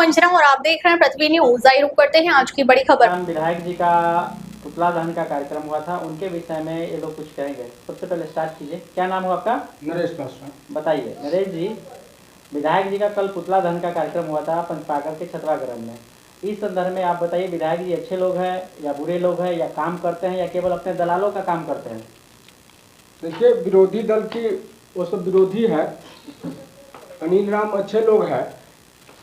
अंजना और आप देख रहे हैं पृथ्वी न्यूज। आइए रुक करते हैं आज की बड़ी खबर। विधायक जी का पुतला दहन का कार्यक्रम हुआ था, उनके विषय में ये लोग कुछ कहेंगे। सबसे पहले स्टार्ट कीजिए। क्या नाम हो आपका? नरेश पासवान। बताइए नरेश जी, विधायक जी का कल पुतला दहन का कार्यक्रम हुआ था पंचपाकर के छतवागृह में। इस संदर्भ में आप बताइए, विधायक जी अच्छे लोग हैं या बुरे लोग हैं, या काम करते हैं या केवल अपने दलालों का काम करते हैं? देखिए, विरोधी दल की वो सब विरोधी है। अनिल राम अच्छे लोग हैं।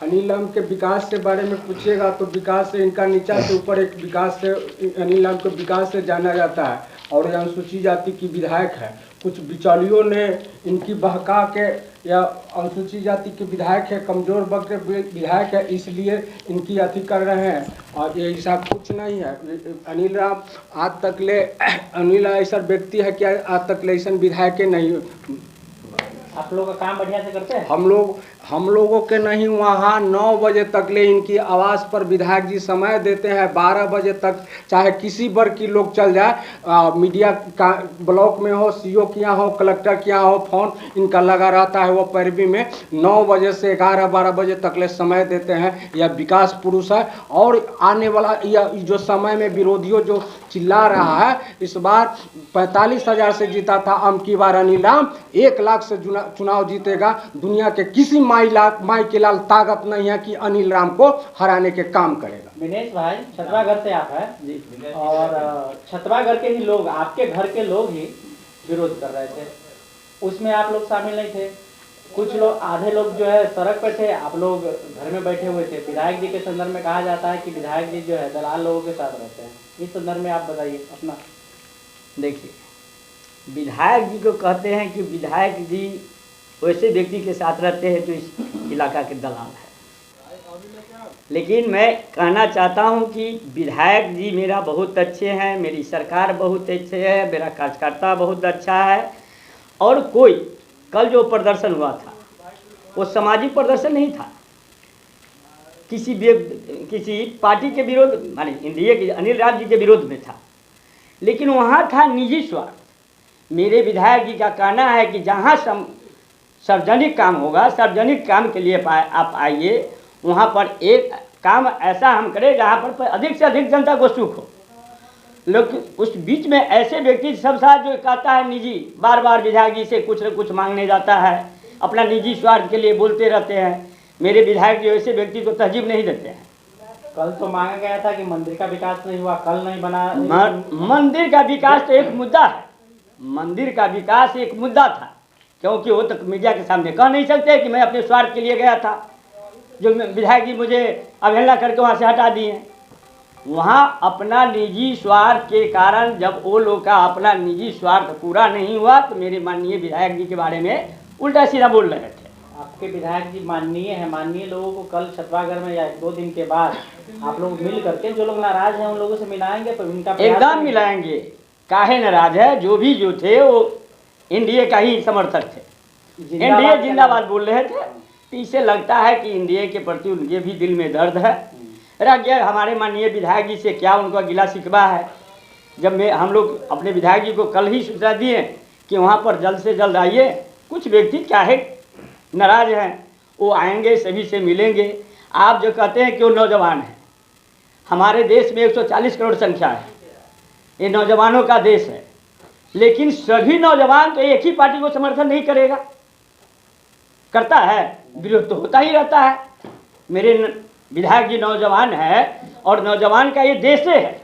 अनिल राम के विकास के बारे में पूछिएगा तो विकास से इनका नीचा से ऊपर एक विकास से अनिल राम को विकास से जाना जाता है। और ये अनुसूचित जाति की विधायक है। कुछ बिचौलियों ने इनकी बहका के, या अनुसूचित जाति के विधायक है, कमजोर वर्ग के विधायक है, इसलिए इनकी अति कर रहे हैं। और ये ऐसा कुछ नहीं है। अनिल राम आज तक ले अनिल ऐसा व्यक्ति है कि आज तक ले ऐसा विधायक नहीं। आप लोग का काम बढ़िया से करते हैं? हम लोगों के नहीं। वहाँ 9 बजे तक ले इनकी आवाज़ पर विधायक जी समय देते हैं। 12 बजे तक चाहे किसी वर्ग की लोग चल जाए, मीडिया का ब्लॉक में हो, सीओ के यहाँ हो, कलेक्टर के यहाँ हो, फोन इनका लगा रहता है। वो पैरवी में 9 बजे से 11-12 बजे तक ले समय देते हैं। यह विकास पुरुष है। और आने वाला यह जो समय में विरोधियों जो चिल्ला रहा है, इस बार 45,000 से जीता था, अमकी बार अनिल राम 1 लाख से चुनाव जीतेगा। दुनिया के किसी माई के लाल ताकत नहीं है कि अनिल राम को हराने के काम करेगा। विनेश भाई, छतवागढ़ से आप हैं जी, और छतवागढ़ के ही लोग, आपके घर के लोग ही विरोध कर रहे थे, उसमें आप लोग शामिल नहीं थे। कुछ लोग, आधे लोग जो है सड़क पर थे, आप लोग घर में बैठे हुए थे। विधायक जी के संदर्भ में कहा जाता है कि विधायक जी जो है दलाल लोगों के साथ रहते हैं। इस संदर्भ में आप बताइए अपना। देखिए, विधायक जी को कहते हैं कि विधायक जी वैसे व्यक्ति के साथ रहते हैं तो इस इलाका के दलाल है। लेकिन मैं कहना चाहता हूं कि विधायक जी मेरा बहुत अच्छे हैं, मेरी सरकार बहुत अच्छे है, मेरा कार्यकर्ता बहुत अच्छा है। और कोई कल जो प्रदर्शन हुआ था वो सामाजिक प्रदर्शन नहीं था, किसी पार्टी के विरोध, माने एनडीए के अनिल राम जी के विरोध में था। लेकिन वहाँ था निजी स्वार्थ। मेरे विधायक जी का कहना है कि जहाँ सार्वजनिक काम होगा, सार्वजनिक काम के लिए आप आइए, वहाँ पर एक काम ऐसा हम करें जहाँ पर अधिक से अधिक जनता को सुख हो। लेकिन उस बीच में ऐसे व्यक्ति सब साथ जो कहता है निजी, बार बार विधायक जी से कुछ न कुछ मांगने जाता है, अपना निजी स्वार्थ के लिए बोलते रहते हैं। मेरे विधायक जी ऐसे व्यक्ति को तहजीब नहीं देते हैं। कल तो मांगा गया था कि मंदिर का विकास नहीं हुआ, कल नहीं बना। मंदिर का विकास तो एक मुद्दा है, मंदिर का विकास एक मुद्दा था, क्योंकि वो तक मीडिया के सामने कह नहीं सकते कि मैं अपने स्वार्थ के लिए गया था, जो विधायक जी मुझे अवहेलना करके वहाँ से हटा दिए। वहाँ अपना निजी स्वार्थ के कारण जब वो लोग का अपना निजी स्वार्थ पूरा नहीं हुआ तो मेरे माननीय विधायक जी के बारे में उल्टा सीधा बोल रहे थे। आपके विधायक जी माननीय है, माननीय लोगों को कल छतवागढ़ में या 2 दिन के बाद आप लोग मिल करके जो लोग नाराज हैं उन लोगों से मिलाएंगे, तो इनका एकदम मिलाएंगे। काहे नाराज है? जो भी जो थे वो एनडीए का ही समर्थक थे, एनडीए जिंदाबाद बोल रहे थे। तो इससे लगता है कि एनडीए के प्रति उनके भी दिल में दर्द है। रह हमारे माननीय विधायक जी से क्या उनका गिला शिकवा है? जब हम लोग अपने विधायक जी को कल ही सूचना दिए कि वहाँ पर जल्द से जल्द आइए। कुछ व्यक्ति चाहे नाराज हैं, वो आएंगे, सभी से मिलेंगे। आप जो कहते हैं कि वो नौजवान है, हमारे देश में 140 करोड़ संख्या है, ये नौजवानों का देश है। लेकिन सभी नौजवान तो एक ही पार्टी को समर्थन नहीं करेगा, करता है, विरोध तो होता ही रहता है। मेरे विधायक जी नौजवान है और नौजवान का ये देश है।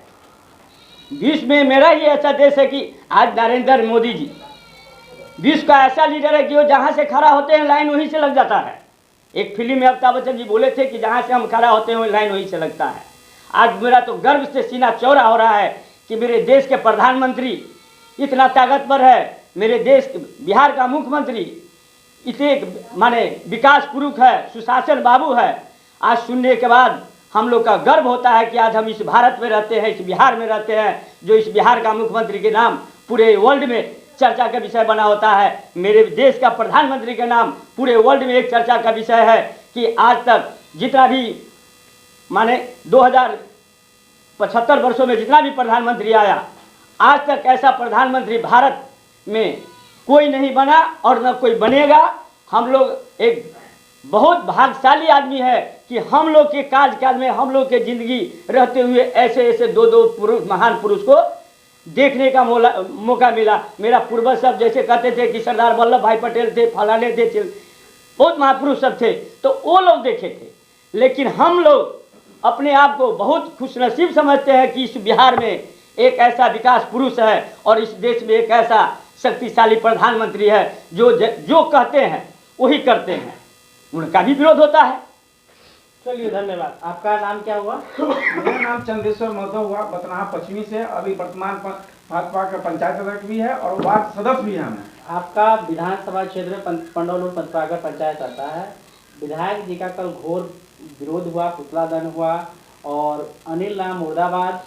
विश्व में मेरा ये ऐसा देश है कि आज नरेंद्र मोदी जी विश्व का ऐसा लीडर है कि वो जहाँ से खड़ा होते हैं लाइन वहीं से लग जाता है। एक फिल्म में अमिताभ बच्चन जी बोले थे कि जहाँ से हम खड़ा होते हैं लाइन वहीं से लगता है। आज मेरा तो गर्व से सीना चौड़ा हो रहा है कि मेरे देश के प्रधानमंत्री इतना ताकतवर है, मेरे देश बिहार का मुख्यमंत्री इतने माने विकास पुरुष है, सुशासन बाबू है। आज सुनने के बाद हम लोग का गर्व होता है कि आज हम इस भारत में रहते हैं, इस बिहार में रहते हैं, जो इस बिहार का मुख्यमंत्री के नाम पूरे वर्ल्ड में चर्चा का विषय बना होता है। मेरे देश का प्रधानमंत्री का नाम पूरे वर्ल्ड में एक चर्चा का विषय है कि आज तक जितना भी माने 2075 वर्षों में जितना भी प्रधानमंत्री आया, आज तक ऐसा प्रधानमंत्री भारत में कोई नहीं बना और न कोई बनेगा। हम लोग एक बहुत भाग्यशाली आदमी है कि हम लोग के कार्यकाल में, हम लोग के जिंदगी रहते हुए ऐसे ऐसे दो महान पुरुष को देखने का मौका मिला। मेरा पूर्वज सब जैसे कहते थे कि सरदार वल्लभ भाई पटेल थे, फलाने थे, बहुत महापुरुष सब थे, तो वो लोग देखे थे। लेकिन हम लोग अपने आप को बहुत खुशनसीब समझते हैं कि इस बिहार में एक ऐसा विकास पुरुष है और इस देश में एक ऐसा शक्तिशाली प्रधानमंत्री है जो कहते हैं वही करते हैं। उनका भी विरोध होता है। चलिए, धन्यवाद। आपका नाम क्या हुआ? मेरा नाम चंदेश्वर महतो हुआ, बतनाहा पश्चिमी से। अभी वर्तमान भाजपा का पंचायत अध्यक्ष भी है और वार्ड सदस्य भी है। आपका विधानसभा क्षेत्र पंडौल पंचपाकर पंचायत आता है। विधायक जी का कल घोर विरोध हुआ, पुतला दहन हुआ और अनिल राम मुर्दाबाद,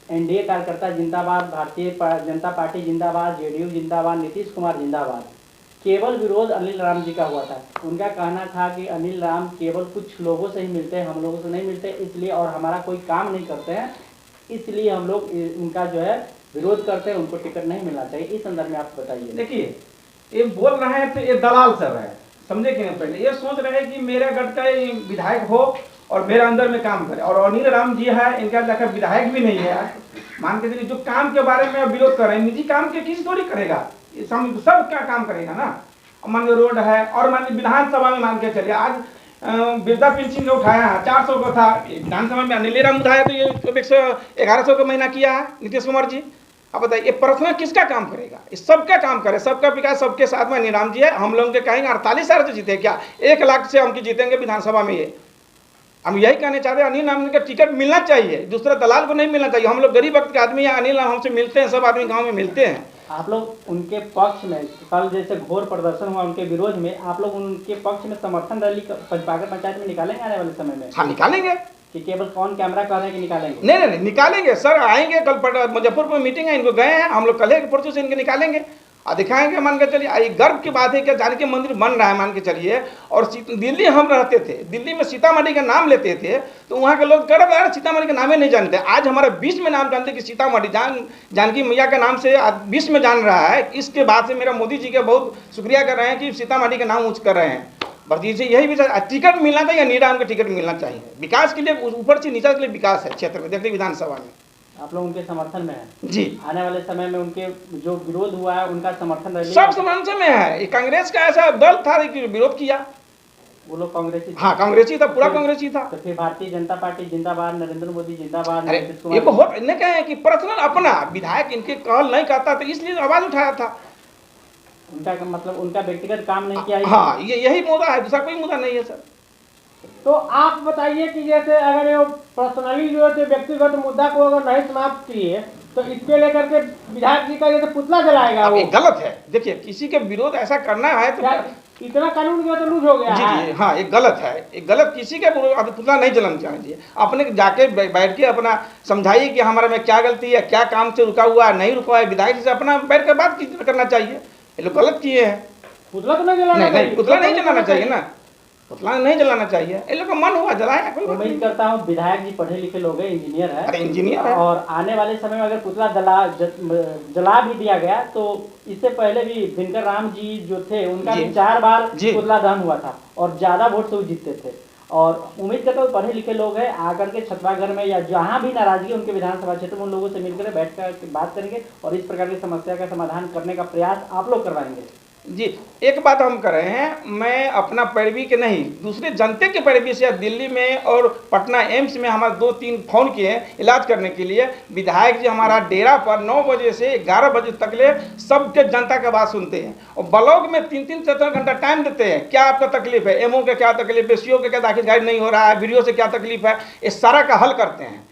एनडीए कार्यकर्ता जिंदाबाद, भारतीय जनता पार्टी जिंदाबाद, जेडीयू जिंदाबाद, नीतीश कुमार जिंदाबाद। केवल विरोध अनिल राम जी का हुआ था। उनका कहना था कि अनिल राम केवल कुछ लोगों से ही मिलते हैं, हम लोगों से नहीं मिलते, इसलिए और हमारा कोई काम नहीं करते हैं, इसलिए हम लोग उनका जो है विरोध करते हैं, उनको टिकट नहीं मिलना चाहिए। इस संदर्भ में आप बताइए। देखिए, ये बोल रहे हैं तो ये दलाल सब है, समझे कि नहीं? पहले ये सोच रहे हैं कि मेरे गढ़ का विधायक हो और मेरे अंदर में काम करे। और अनिल राम जी है, इनका लेकर विधायक भी नहीं है। मान के चलिए, जो काम के बारे में विरोध कर रहे हैं, निजी काम के किसी थोड़ी करेगा, सब क्या काम करेगा ना। मान लो रोड है, और मान लो विधानसभा में मान के चलिए आज वृद्धा पेंशन का उठाया है, 400 का था, विधानसभा में अनिल राम उठाया तो ये 1100 का महीना किया है नीतीश कुमार जी। अब बताइए, ये पर्सनल किसका काम करेगा? इस सबका काम करे, सबका विकास सबके साथ में अनिल राम जी है। हम लोग के कहेंगे 48,000 से जीते क्या? 1 लाख से हम जीतेंगे विधानसभा में। ये हम यही कहने चाहते हैं, अनिल राम का टिकट मिलना चाहिए, दूसरा दलाल को नहीं मिलना चाहिए। हम लोग गरीब वक्त के आदमी हैं, अनिल राम हमसे मिलते हैं, सब आदमी गाँव में मिलते हैं। आप लोग उनके पक्ष में कल जैसे घोर प्रदर्शन हुआ उनके विरोध में, आप लोग उनके पक्ष में समर्थन रैली पंचपाकर पंचायत में निकालेंगे आने वाले समय में? हाँ, निकालेंगे। कि केवल कौन कैमरा कह रहे हैं कि निकालेंगे? नहीं, निकालेंगे सर। आएंगे कल मुजफ्फरपुर में मीटिंग है, इनको गए हैं हम लोग, कल परसों से इनके निकालेंगे और दिखाएंगे। मान के चलिए, ये गर्व की बात है कि जानकी मंदिर बन रहा है, मान के चलिए। और दिल्ली हम रहते थे, दिल्ली में सीतामढ़ी का नाम लेते थे तो वहाँ के लोग कह रहे सीतामढ़ी का नाम ही नहीं जानते। आज हमारे बीच में नाम जानते कि सीतामढ़ी जानकी मैया के नाम से बीच में जान रहा है। इसके बाद से मेरा मोदी जी का बहुत शुक्रिया कर रहे हैं कि सीतामढ़ी का नाम ऊँच कर रहे हैं। भर्ती से यही विचार, टिकट मिलना चाहिए, अनिल राम का टिकट मिलना चाहिए। विकास के लिए, ऊपर से नीचे के लिए विकास है क्षेत्र में। देखिए विधानसभा में आप लोग उनके समर्थन में हैं जी। आने वाले समय में उनके जो विरोध हुआ है उनका समर्थन रैली सब समर्थन में है। कांग्रेस का ऐसा दल था कि विरोध किया, वो लोग कांग्रेसी? हाँ, कांग्रेसी था, पूरा कांग्रेसी था। तो फिर भारतीय जनता पार्टी जिंदाबाद, नरेंद्र मोदी जिंदाबाद। अरे ये बहुत इन्हें कहे कि पर्सनल अपना विधायक इनके कहल नहीं कहता था, इसलिए आवाज उठाया था। उनका मतलब उनका व्यक्तिगत काम नहीं किया? हाँ, ये यही मुद्दा है, दूसरा कोई मुद्दा नहीं है सर। तो आप बताइए कि जैसे अगर ये पर्सनली जो है व्यक्तिगत मुद्दा को अगर नहीं समाप्त किए तो इसके लेकर के विधायक जी का जैसे पुतला जलाएगा वो गलत है। देखिए, किसी के विरोध ऐसा करना है तो इतना कानून जो है लूज हो गया है। जी, हाँ, ये गलत है, ये गलत। किसी के पुतला नहीं जलाना चाहिए। अपने जाके बैठ के अपना समझाइए कि हमारे में क्या गलती है, क्या काम से रुका हुआ है, नहीं रुका है। विधायक से अपना बैठ कर बात करना चाहिए। ये लोग गलत किए हैं। पुतला तो नहीं जलाना चाहिए, पुतला नहीं जलाना चाहिए ना, पुतला नहीं जलाना चाहिए। इन लोग का मन हुआ जलाया। उम्मीद करता हूँ विधायक जी पढ़े लिखे लोग हैं, इंजीनियर है। अरे इंजीनियर है। और आने वाले समय में अगर पुतला जला भी दिया गया तो इससे पहले भी दिनकर राम जी जो थे उनका भी 4 बार पुतला दहन हुआ था और ज्यादा वोट से वो जीतते थे। और उम्मीद करता हूँ पढ़े लिखे लोग हैं, आकर के छतवाघर में या जहाँ भी नाराजगी उनके विधानसभा क्षेत्र में उन लोगों से मिलकर बैठकर बात करेंगे और इस प्रकार की समस्या का समाधान करने का प्रयास आप लोग करवाएंगे। जी, एक बात हम कर रहे हैं, मैं अपना पैरवी के नहीं, दूसरे जनते के पैरवी से दिल्ली में और पटना एम्स में हमारे 2-3 फोन किए इलाज करने के लिए। विधायक जी हमारा डेरा पर 9 बजे से 11 बजे तक ले सबके जनता का बात सुनते हैं और ब्लॉक में 3-3 घंटा टाइम देते हैं। क्या आपका तकलीफ है, एमओ का क्या तकलीफ है, सीओ का क्या दाखिल नहीं हो रहा है, वीडियो से क्या तकलीफ है, ये सारा का हल करते हैं।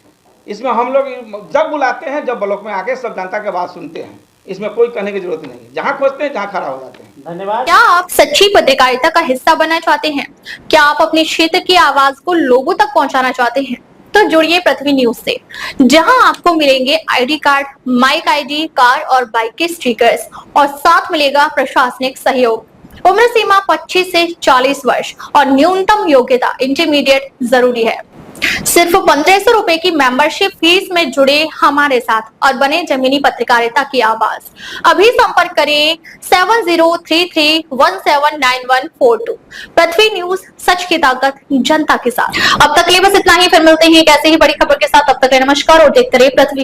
इसमें हम लोग जब बुलाते हैं, जब ब्लॉक में आके सब जनता का बात सुनते हैं। इसमें कोई कहने की जरूरत नहीं है, जहाँ खोजते हैं जहाँ खड़ा हो जाते हैं। धन्यवाद। क्या आप सच्ची पत्रकारिता का हिस्सा बनना चाहते हैं? क्या आप अपने क्षेत्र की आवाज को लोगों तक पहुंचाना चाहते हैं? तो जुड़िए पृथ्वी न्यूज से, जहां आपको मिलेंगे ID card, mic ID, car और बाइक के स्टिकर्स और साथ मिलेगा प्रशासनिक सहयोग। उम्र सीमा 25 से 40 वर्ष और न्यूनतम योग्यता इंटरमीडिएट जरूरी है। सिर्फ 1500 रुपए की मेंबरशिप फीस में जुड़े हमारे साथ और बने जमीनी पत्रकारिता की आवाज। अभी संपर्क करें 7033179142। पृथ्वी न्यूज, सच की ताकत जनता के साथ। अब तक के लिए बस इतना ही, फिर मिलते हैं एक ऐसे ही बड़ी खबर के साथ। अब तक के लिए नमस्कार और देखते रहिए पृथ्वी।